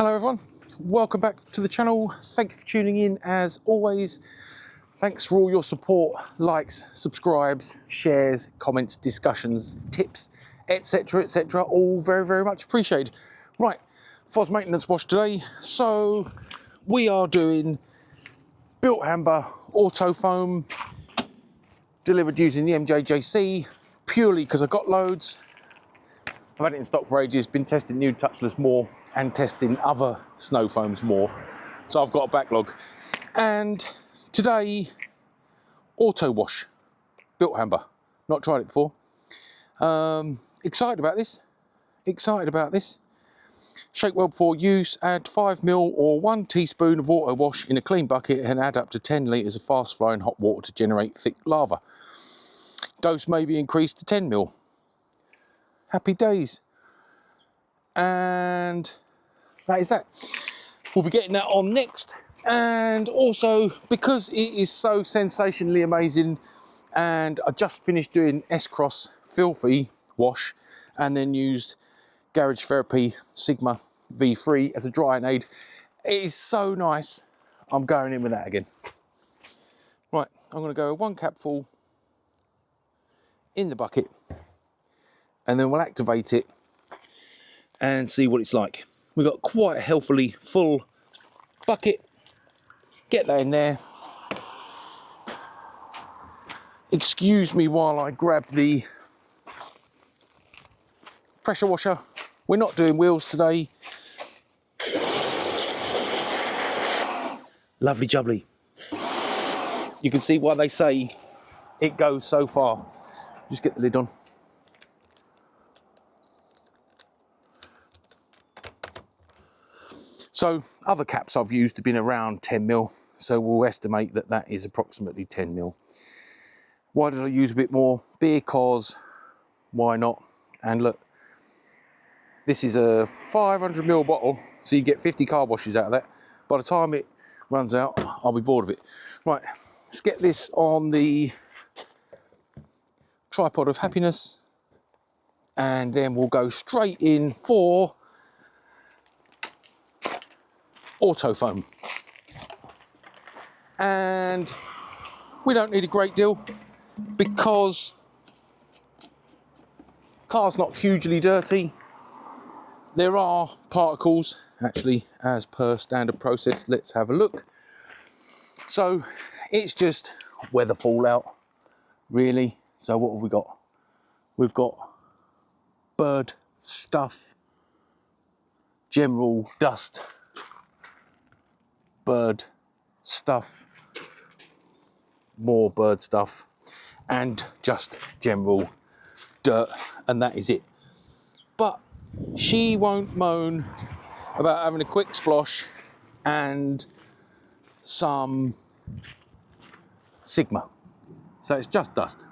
Hello everyone, welcome back to the channel. Thank you for tuning in as always. Thanks for all your support, likes, subscribes, shares, comments, discussions, tips, etc, etc. All very much appreciated. Right, FOS maintenance wash today. So we are doing Bilt Hamber auto foam, delivered using the MJJC, purely because I got loads. I've had it in stock for ages, been testing new touchless more and testing other snow foams more. So I've got a backlog. And today, auto wash, Bilt Hamber. Not tried it before. Excited about this. Shake well before use, add 5ml or 1 teaspoon of auto wash in a clean bucket and add up to 10 litres of fast flowing hot water to generate thick lava. Dose may be increased to 10ml. Happy days. And that is that. We'll be getting that on next. And also, because it is so sensationally amazing, and I just finished doing S-Cross Filthy wash and then used Garage Therapy Sigma V3 as a drying aid. It is so nice. I'm going in with that again. Right, I'm going to go 1 capful in the bucket and then we'll activate it and see what it's like. We've got quite a healthily full bucket. Get that in there. Excuse me while I grab the pressure washer. We're not doing wheels today. Lovely jubbly. You can see why they say it goes so far. Just get the lid on. So other caps I've used have been around 10ml, so we'll estimate that that is approximately 10ml. Why did I use a bit more? Because why not? And look, this is a 500ml bottle, so you get 50 car washes out of that. By the time it runs out, I'll be bored of it. Right, let's get this on the tripod of happiness, and then we'll go straight in for auto foam. And we don't need a great deal because car's not hugely dirty. There are particles actually as per standard process. Let's have a look. So it's just weather fallout really. So what have we got? We've got bird stuff, general dust, bird stuff, more bird stuff, and just general dirt, and that is it. But she won't moan about having a quick splosh and some Sigma. So it's just dust,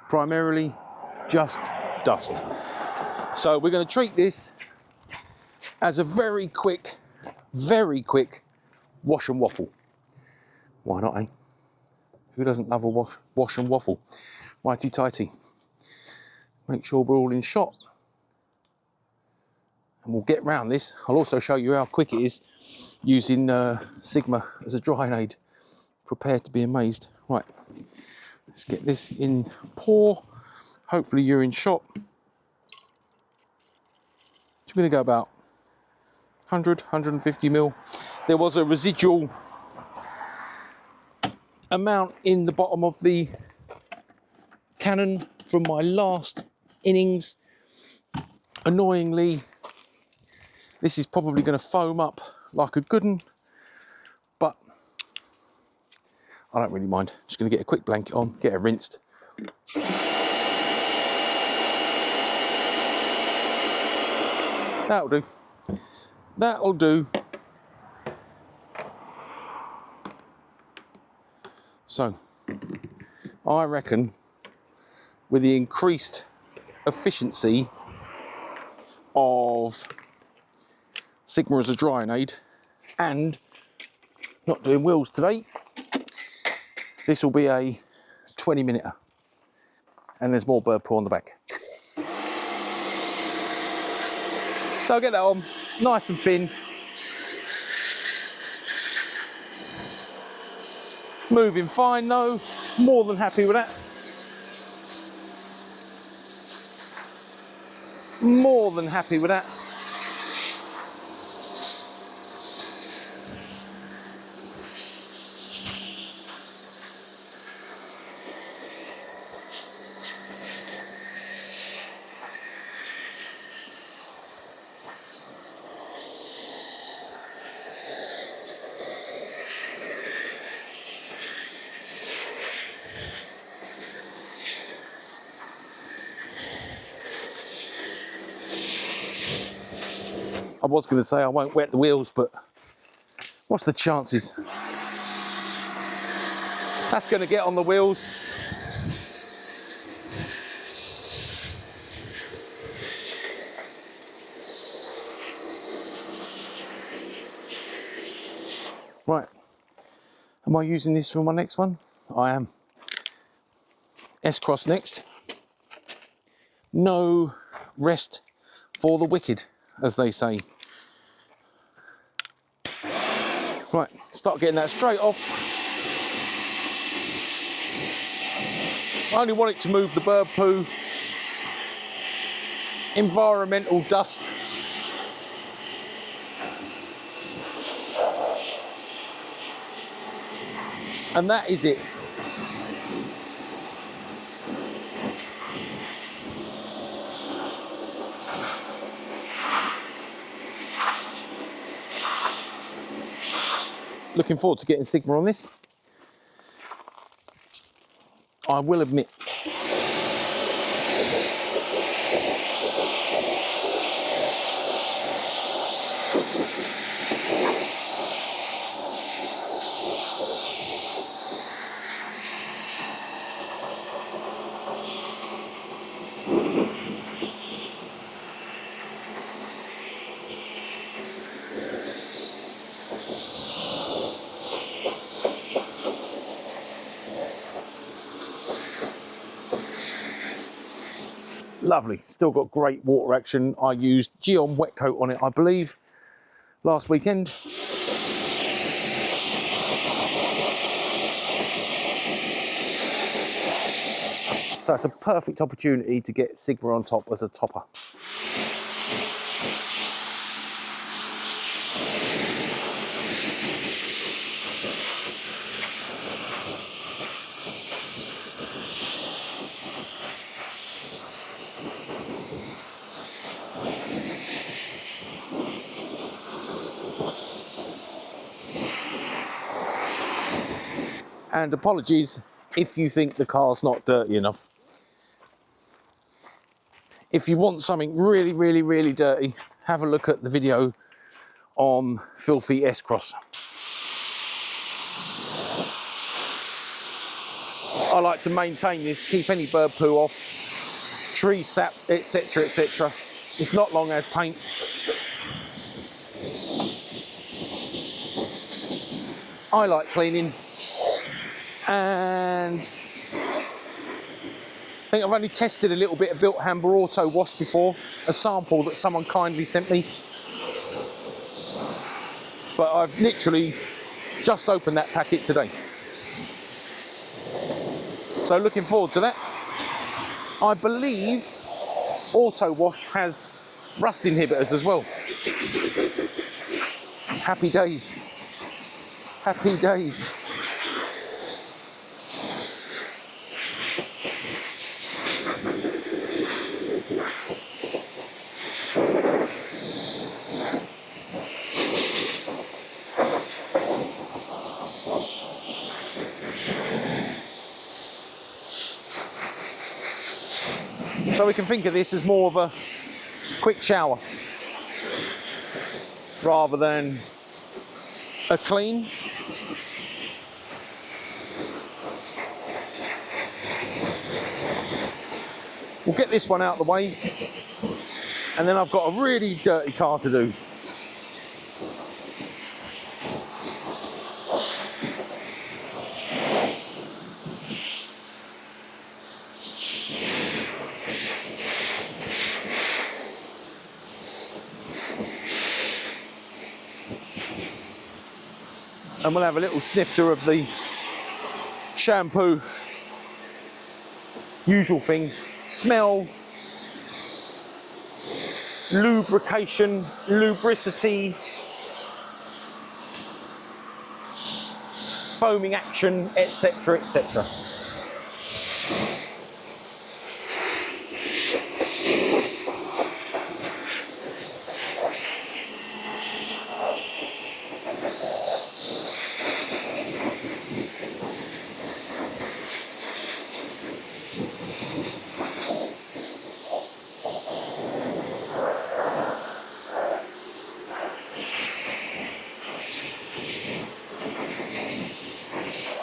primarily just dust. So we're going to treat this as a very quick wash and waffle. Why not, eh? Who doesn't love a wash and waffle? Righty tighty. Make sure we're all in shot. And we'll get round this. I'll also show you how quick it is using Sigma as a drying aid. Prepare to be amazed. Right, let's get this in pour. Hopefully you're in shot. It's going to go about 150ml. There was a residual amount in the bottom of the cannon from my last innings. Annoyingly, this is probably going to foam up like a good one, but I don't really mind. Just going to get a quick blanket on, get it rinsed. That'll do. That'll do. So, I reckon with the increased efficiency of Sigma as a drying aid and not doing wheels today, this will be a 20-minute, and there's more bird poo on the back. So I'll get that on, nice and thin. Moving fine though, more than happy with that. More than happy with that. I was going to say I won't wet the wheels, but what's the chances? That's going to get on the wheels. Right, am I using this for my next one? I am. S-Cross next. No rest for the wicked, as they say. Right, start getting that straight off. I only want it to move the bird poo, environmental dust. And that is it. Looking forward to getting Sigma on this. I will admit, lovely, still got great water action. I used Geon wet coat on it, I believe, last weekend. So it's a perfect opportunity to get Sigma on top as a topper. And apologies if you think the car's not dirty enough. If you want something really, really, really dirty, have a look at the video on Filthy S-Cross. I like to maintain this, keep any bird poo off, tree sap, etc, etc. It's not long as paint. I like cleaning, and I think I've only tested a little bit of Bilt Hamber Auto Wash before, a sample that someone kindly sent me. But I've literally just opened that packet today. So looking forward to that. I believe Auto Wash has rust inhibitors as well. Happy days. Happy days. So we can think of this as more of a quick shower rather than a clean. We'll get this one out of the way, and then I've got a really dirty car to do. And we'll have a little snifter of the shampoo, usual thing, smell, lubrication, lubricity, foaming action, etc, etc.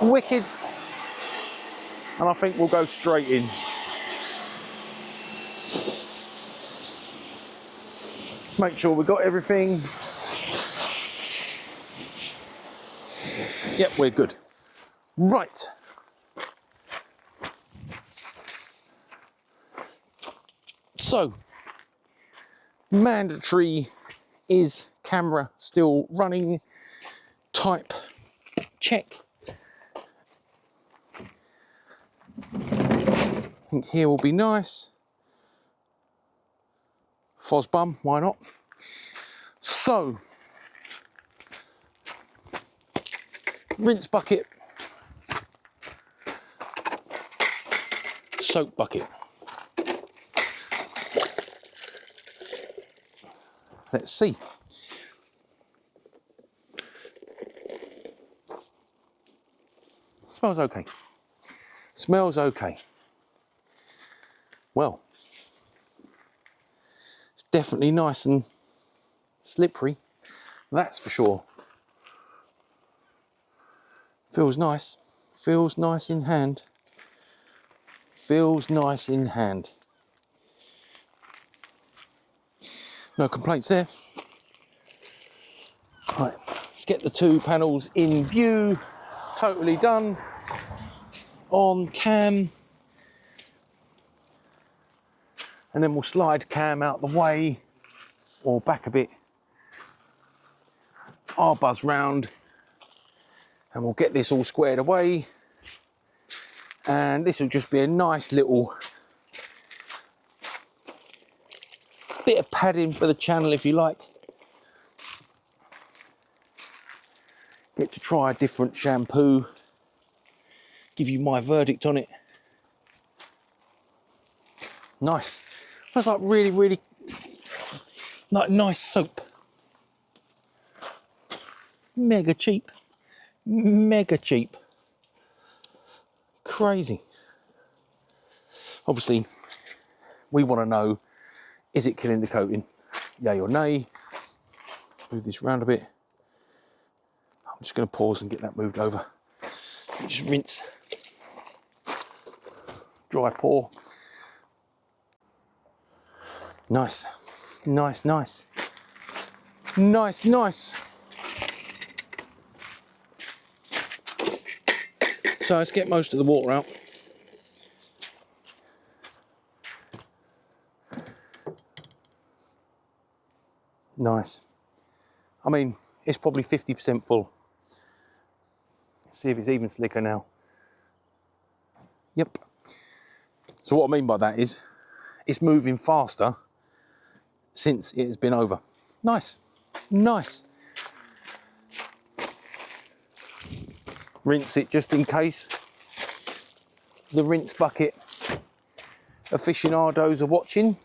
Wicked, and I think we'll go straight in. Make sure we've got everything. Yep, we're good. Right. So, mandatory is camera still running, type check. I think here will be nice. Fos bum, why not? So, rinse bucket, soap bucket. Let's see. Smells okay. Smells okay. Well, it's definitely nice and slippery, that's for sure. Feels nice in hand. Feels nice in hand. No complaints there. Right, let's get the two panels in view. Totally done. On cam. And then we'll slide cam out the way, or back a bit. I'll buzz round and we'll get this all squared away. And this will just be a nice little bit of padding for the channel, if you like. Get to try a different shampoo, give you my verdict on it. Nice. That's like really like nice soap. Mega cheap. Mega cheap. Crazy. Obviously, we want to know, is it killing the coating? Yay or nay? Move this round a bit. I'm just going to pause and get that moved over. Just rinse. Dry pour. Nice. Nice, nice. Nice, nice. So let's get most of the water out. Nice. I mean, it's probably 50% full. Let's see if it's even slicker now. Yep. So what I mean by that is, it's moving faster since it has been over. Nice. Nice. Rinse it just in case the rinse bucket aficionados are watching.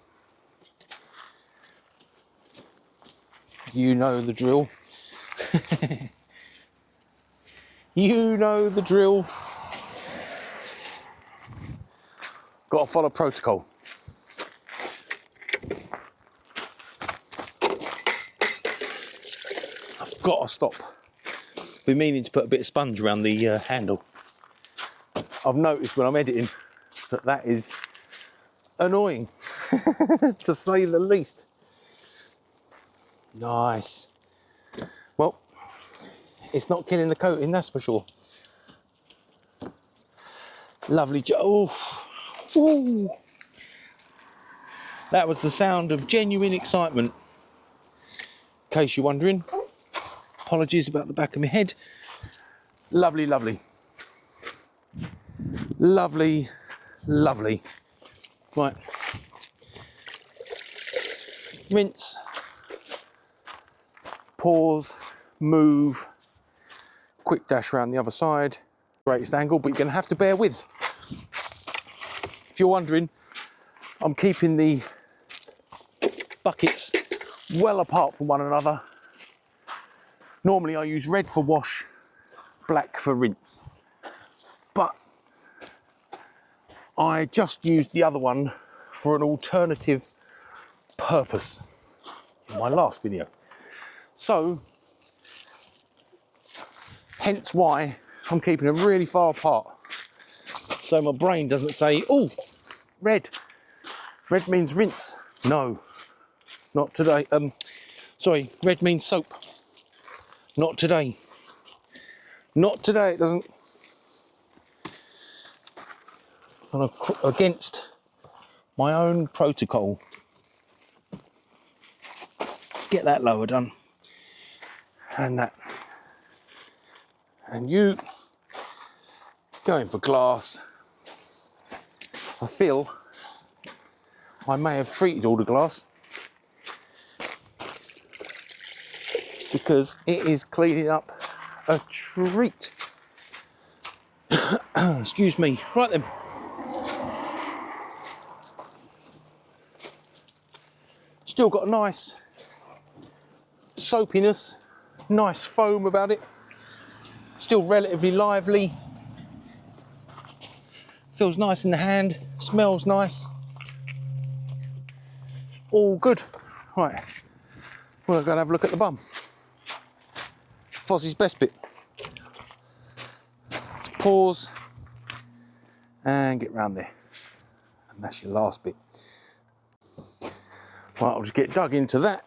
You know the drill. You know the drill. Got to follow protocol. I've got to stop. Been meaning to put a bit of sponge around the handle. I've noticed when I'm editing that is annoying, to say the least. Nice. Well, it's not killing the coating, that's for sure. Lovely job. Oh. Ooh. That was the sound of genuine excitement. In case you're wondering. Apologies about the back of my head. Lovely, lovely. Lovely, lovely. Right. Rinse, pause, move, quick dash around the other side. Greatest angle, but you're going to have to bear with. If you're wondering, I'm keeping the buckets well apart from one another. Normally I use red for wash, black for rinse, but I just used the other one for an alternative purpose in my last video. So, hence why I'm keeping them really far apart. So my brain doesn't say, oh, red means rinse. No, not today. Sorry, red means soap. Not today. Not today, it doesn't. I'm against my own protocol. Get that lower done. And that. And you going for glass. I feel I may have treated all the glass because it is cleaning up a treat. Excuse me. Right then. Still got a nice soapiness, nice foam about it. Still relatively lively. Feels nice in the hand, smells nice. All good. Right, we're going to have a look at the bum. Fozzie's best bit. Let's pause and get round there. And that's your last bit. Right, I'll just get dug into that.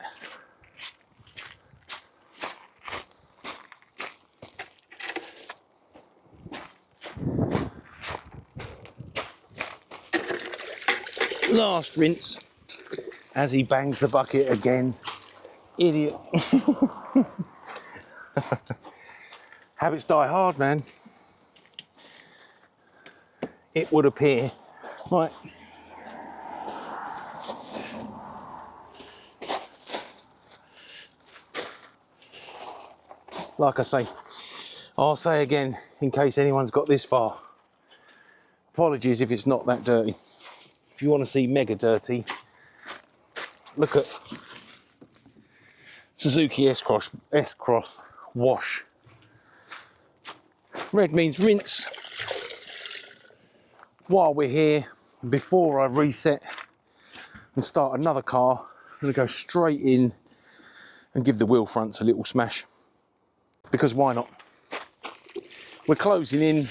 Last rinse as he bangs the bucket again. Idiot. Habits die hard, man. It would appear. Right. Like I say, I'll say again in case anyone's got this far. Apologies if it's not that dirty. If you want to see mega dirty, look at Suzuki S-Cross wash. Red means rinse. While we're here, before I reset and start another car, I'm going to go straight in and give the wheel fronts a little smash. Because why not? We're closing in.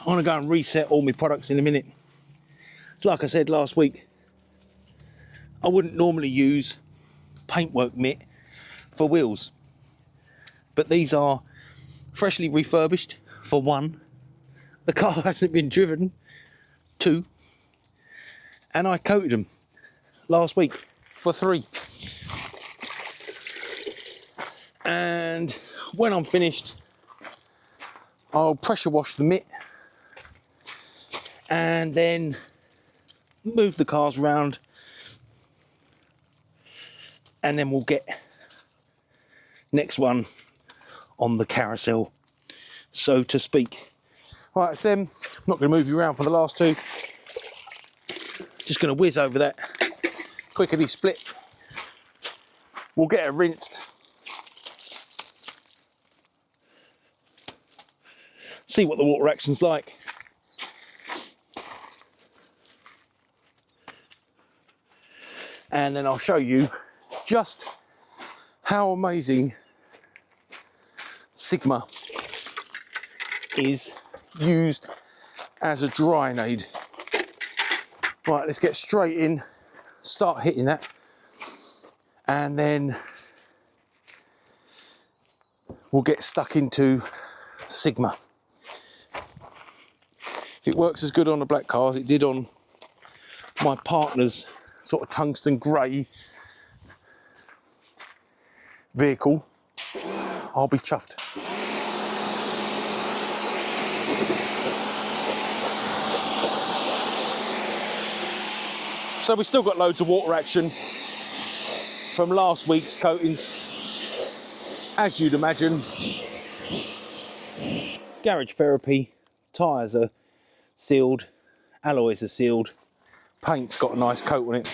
I want to go and reset all my products in a minute. It's like I said last week, I wouldn't normally use paintwork mitt for wheels, but these are freshly refurbished for one. The car hasn't been driven, two, and I coated them last week for three. And when I'm finished, I'll pressure wash the mitt and then move the cars around, and then we'll get next one on the carousel, so to speak. Right, it's them. I'm not going to move you around for the last two. Just going to whiz over that. Quickly split. We'll get it rinsed. See what the water action's like. And then I'll show you just how amazing Sigma is used as a drying aid. Right, let's get straight in, start hitting that, and then we'll get stuck into Sigma. If it works as good on the black car as it did on my partner's sort of tungsten grey vehicle, I'll be chuffed. So we've still got loads of water action from last week's coatings, as you'd imagine. Garage therapy, tyres are sealed, alloys are sealed, paint's got a nice coat on it.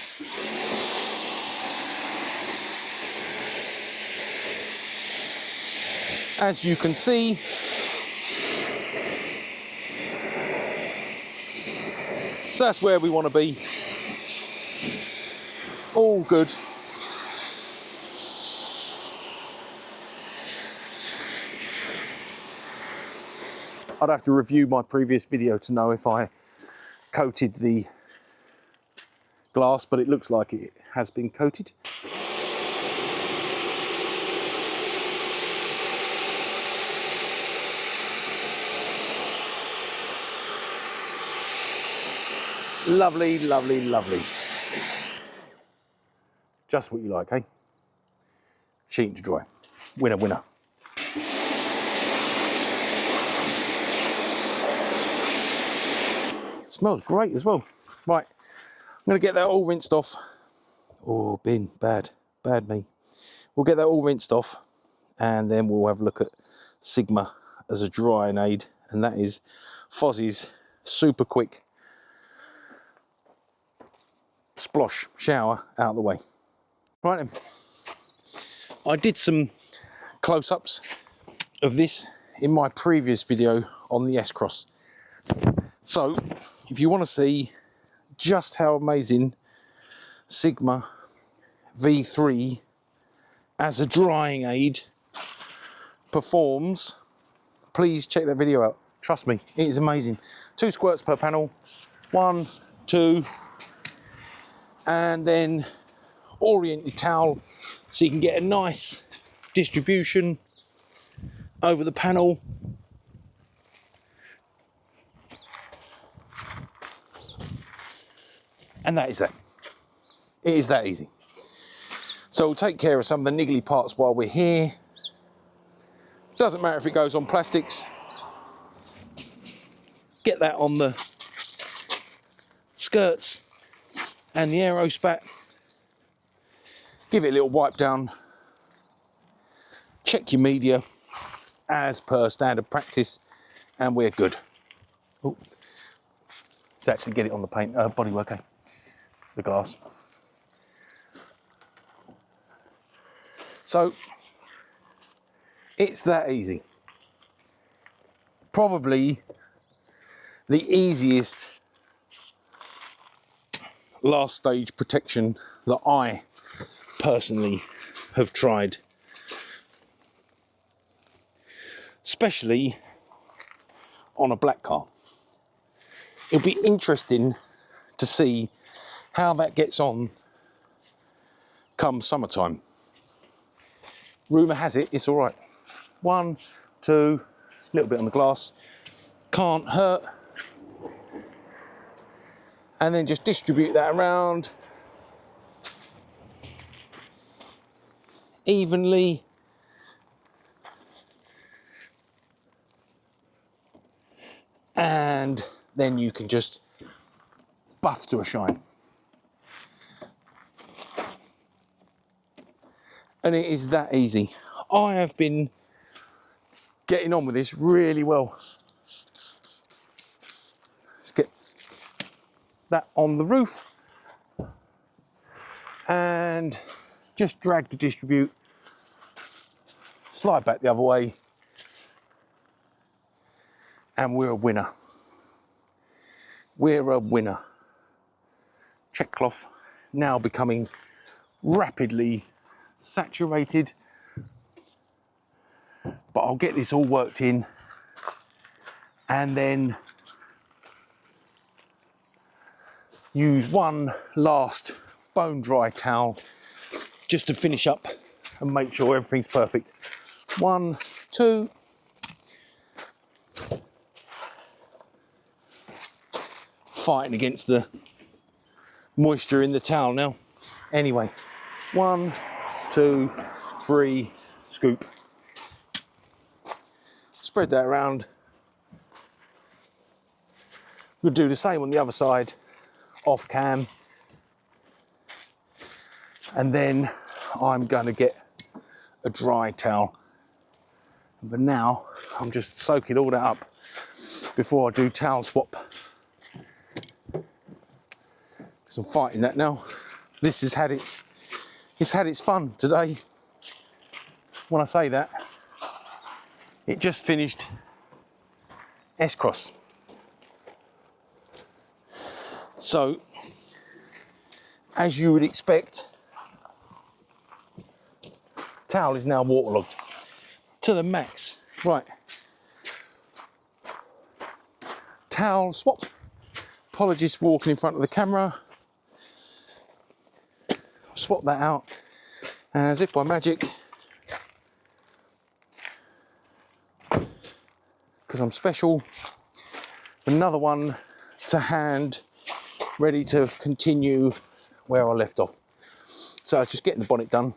As you can see, so that's where we want to be. All good. I'd have to review my previous video to know if I coated the glass, but it looks like it has been coated. Lovely, lovely, lovely. Just what you like, eh? Sheet to dry. Winner, winner. Smells great as well. Right, I'm going to get that all rinsed off. Oh, bin, bad, bad me. We'll get that all rinsed off, and then we'll have a look at Sigma as a drying aid, and that is Fozzie's super quick splosh shower out of the way. Right then, I did some close-ups of this in my previous video on the S-Cross. So if you want to see just how amazing Sigma V3 as a drying aid performs, please check that video out. Trust me, it is amazing. 2 squirts per panel, 1, 2, and then oriented towel, so you can get a nice distribution over the panel. And that is that. It is that easy. So we'll take care of some of the niggly parts while we're here. Doesn't matter if it goes on plastics. Get that on the skirts and the aerospat. Give it a little wipe down. Check your media as per standard practice, and we're good. Oh, let's actually get it on the paint bodywork, okay? The glass. So it's that easy. Probably the easiest last stage protection that I personally have tried, especially on a black car. It'll be interesting to see how that gets on come summertime. Rumour has it it's all right. 1, 2, a little bit on the glass, can't hurt. And then just distribute that around evenly. And then you can just buff to a shine. And it is that easy. I have been getting on with this really well. Let's get that on the roof and just drag to distribute, slide back the other way, and we're a winner. We're a winner. Check cloth now becoming rapidly saturated, but I'll get this all worked in and then use one last bone dry towel just to finish up and make sure everything's perfect. 1, 2. Fighting against the moisture in the towel now. Anyway, 1, 2, 3, scoop. Spread that around. We'll do the same on the other side, off cam. And then I'm going to get a dry towel. But now I'm just soaking all that up before I do towel swap. Because I'm fighting that now. This has had its fun today. When I say that, it just finished S-Cross. So, as you would expect, towel is now waterlogged to the max. Right, towel swap. Apologies for walking in front of the camera. Swap that out, and as if by magic, because I'm special, another one to hand, ready to continue where I left off. So I was just getting the bonnet done.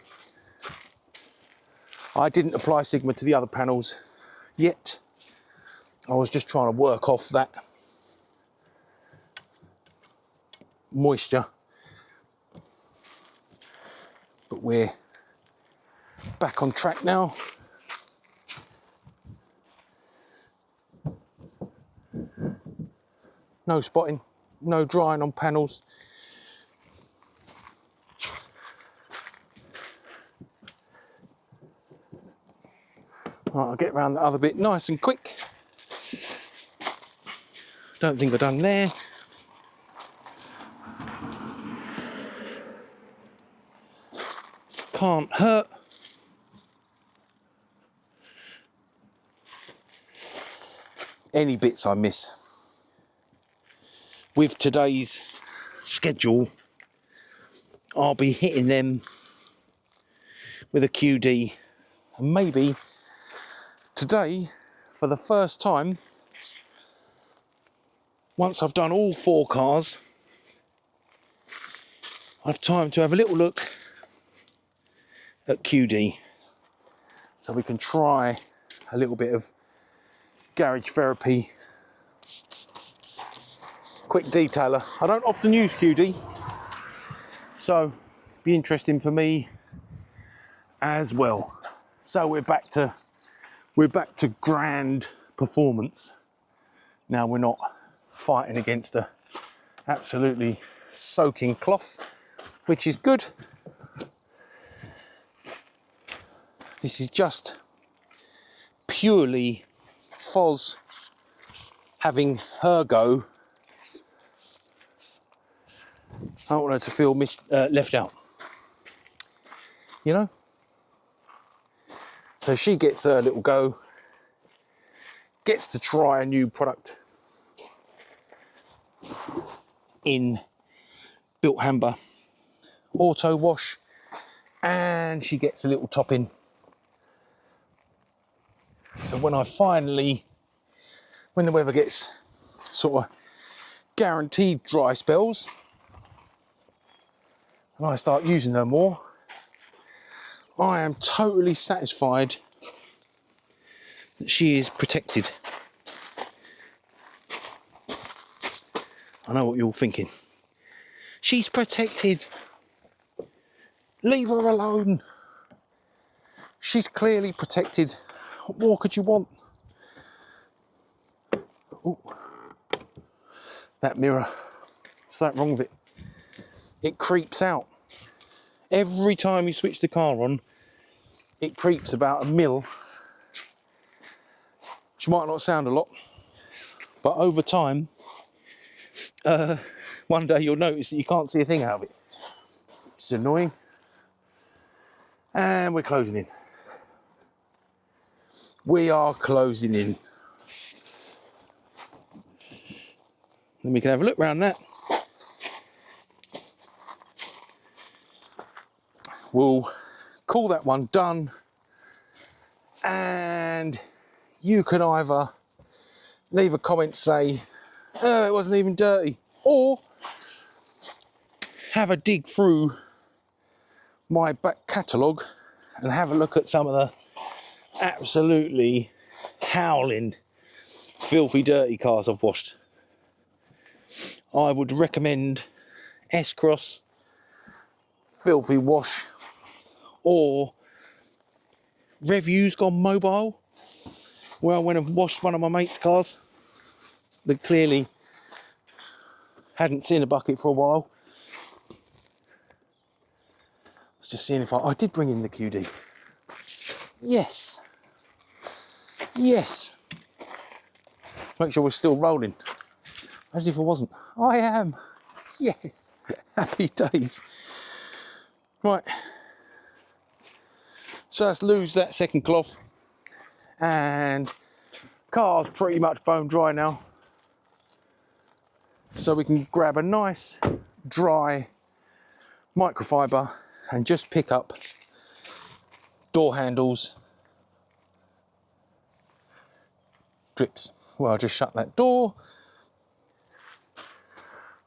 I didn't apply Sigma to the other panels yet. I was just trying to work off that moisture. But we're back on track now. No spotting, no drying on panels. Right, I'll get around the other bit nice and quick. Don't think I've done there. Can't hurt. Any bits I miss. With today's schedule, I'll be hitting them with a QD. And maybe today, for the first time, once I've done all 4 cars, I have time to have a little look at QD. So we can try a little bit of garage therapy. Quick detailer. I don't often use QD, so be interesting for me as well. So we're back to grand performance. Now we're not fighting against a absolutely soaking cloth, which is good. This is just purely Foz having her go. I don't want her to feel left out, you know? So she gets her little go, gets to try a new product in Bilt Hamber auto wash, and she gets a little topping. So when the weather gets sort of guaranteed dry spells, and I start using her more, I am totally satisfied that she is protected. I know what you're all thinking. She's protected. Leave her alone. She's clearly protected. What more could you want? Ooh. That mirror. Something wrong with it. It creeps out. Every time you switch the car on, it creeps about a mil. Which might not sound a lot, but over time, one day you'll notice that you can't see a thing out of it. It's annoying. And we're closing in. We are closing in. Then we can have a look around that. We'll call that one done. And you can either leave a comment, say, oh, it wasn't even dirty, or have a dig through my back catalogue and have a look at some of the absolutely howling, filthy, dirty cars I've washed. I would recommend S-Cross filthy wash, or Rev-you's gone mobile, where I went and washed one of my mate's cars that clearly hadn't seen a bucket for a while. I was just seeing if I did bring in the QD. Yes. Yes. Make sure we're still rolling. Imagine if I wasn't. I am. Yes. Happy days. Right. So let's lose that second cloth. And car's pretty much bone dry now. So we can grab a nice dry microfiber and just pick up door handles, drips. Well, I'll just shut that door,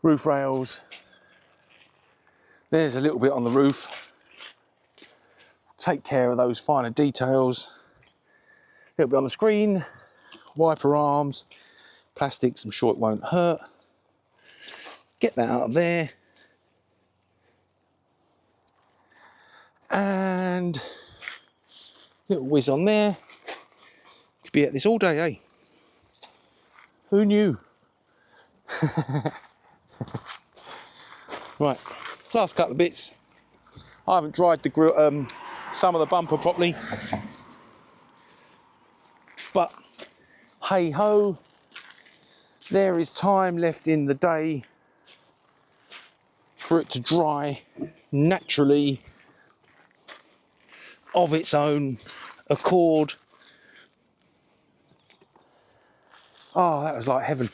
roof rails. There's a little bit on the roof. Take care of those finer details. A little bit on the screen, wiper arms, plastics, I'm sure it won't hurt. Get that out of there. And little whiz on there. Could be at this all day, eh? Who knew? Right, last couple of bits. I haven't dried the grill, some of the bumper properly, but hey ho, there is time left in the day for it to dry naturally of its own accord. Oh, that was like heaven.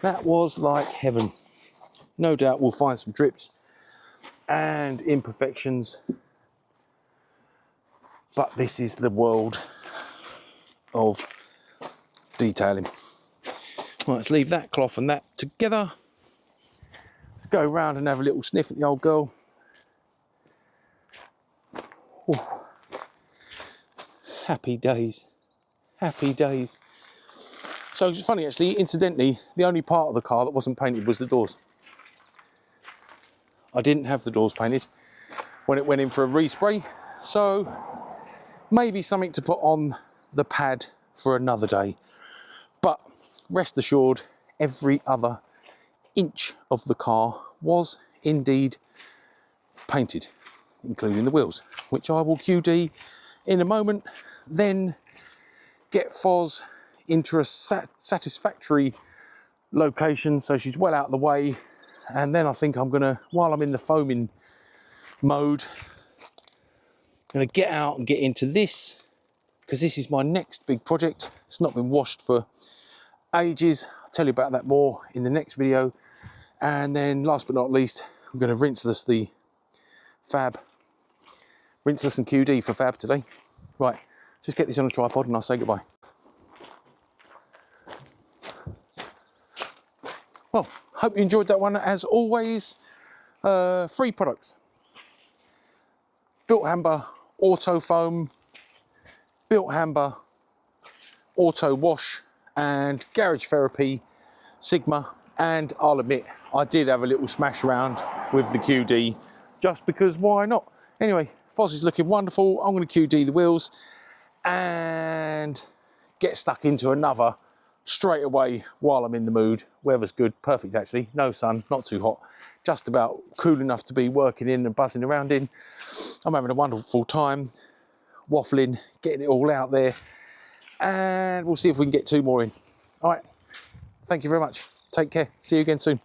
That was like heaven. No doubt we'll find some drips and imperfections, but this is the world of detailing. Right, let's leave that cloth and that together. Let's go around and have a little sniff at the old girl. Ooh. Happy days. Happy days. So it's funny actually, incidentally, the only part of the car that wasn't painted was the doors. I didn't have the doors painted when it went in for a respray, so maybe something to put on the pad for another day. But rest assured, every other inch of the car was indeed painted, including the wheels, which I will QD in a moment, then get Foz into a satisfactory location so she's well out of the way. And then I think I'm gonna, while I'm in the foaming mode, I'm gonna get out and get into this, because this is my next big project. It's not been washed for ages. I'll tell you about that more in the next video. And then last but not least, I'm gonna rinseless the fab, rinseless and QD for fab today. Right, just get this on a tripod and I'll say goodbye. Well, hope you enjoyed that one. As always, 3 products. Bilt Hamber Auto Foam, Bilt Hamber Auto Wash, and Garage Therapy Sigma. And I'll admit, I did have a little smash around with the QD, just because why not? Anyway, Foz is looking wonderful. I'm going to QD the wheels and get stuck into another straight away while I'm in the mood. Weather's good, perfect actually, no sun, not too hot, just about cool enough to be working in and buzzing around in. I'm having a wonderful time waffling, getting it all out there, and we'll see if we can get 2 more in. All right, thank you very much, take care, see you again soon.